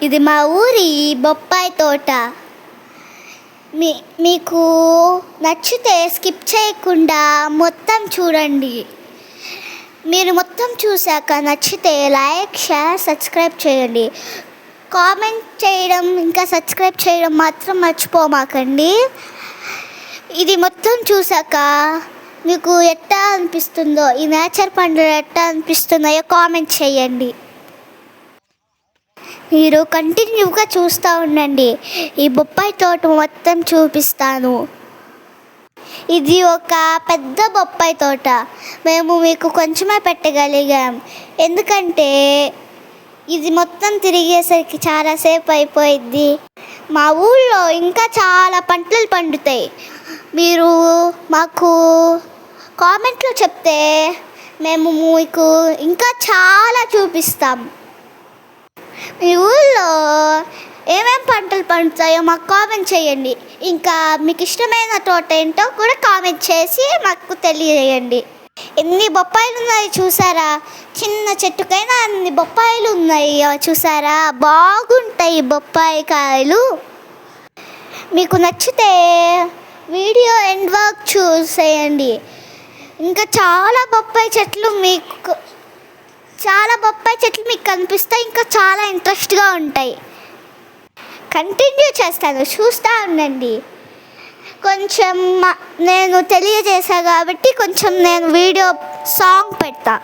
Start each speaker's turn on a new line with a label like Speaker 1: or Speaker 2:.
Speaker 1: ఇది మా ఊరి బొప్పాయి తోట. మీకు నచ్చితే స్కిప్ చేయకుండా మొత్తం చూడండి. మీరు మొత్తం చూశాక నచ్చితే లైక్, షేర్, సబ్స్క్రైబ్ చేయండి. కామెంట్ చేయడం ఇంకా సబ్స్క్రైబ్ చేయడం మాత్రం మర్చిపోమాకండి. ఇది మొత్తం చూశాక మీకు ఎట్టా అనిపిస్తుందో, ఈ నేచర్ పండుగ ఎట్టా అనిపిస్తున్నాయో కామెంట్ చేయండి. మీరు కంటిన్యూగా చూస్తూ ఉండండి. ఈ బొప్పాయి తోట మొత్తం చూపిస్తాను. ఇది ఒక పెద్ద బొప్పాయి తోట. మేము మీకు కొంచెమే పెట్టగలిగాం, ఎందుకంటే ఇది మొత్తం తిరిగేసరికి చాలాసేపు అయిపోయిద్ది. మా ఊళ్ళో ఇంకా చాలా పంటలు పండుతాయి. మీరు మాకు కామెంట్లో చెప్తే మేము మీకు ఇంకా చాలా చూపిస్తాం. మీ ఊళ్ళో ఏమేమి పంటలు పండుతాయో మాకు కామెంట్ చేయండి. ఇంకా మీకు ఇష్టమైన తోట ఏంటో కూడా కామెంట్ చేసి మాకు తెలియజేయండి. ఎన్ని బొప్పాయిలు ఉన్నాయి చూసారా? చిన్న చెట్టుకైనా అన్ని బొప్పాయిలు ఉన్నాయి చూసారా? బాగుంటాయి బొప్పాయి కాయలు. మీకు నచ్చితే వీడియో ఎండ్ వరకు చూసేయండి. ఇంకా చాలా బొప్పాయి చెట్లు మీకు కనిపిస్తాయి. ఇంకా చాలా ఇంట్రెస్ట్గా ఉంటాయి. కంటిన్యూ చేస్తాను, చూస్తూ ఉండండి. కొంచెం నేను తెలియజేసా కాబట్టి కొంచెం నేను వీడియో సాంగ్ పెడతా.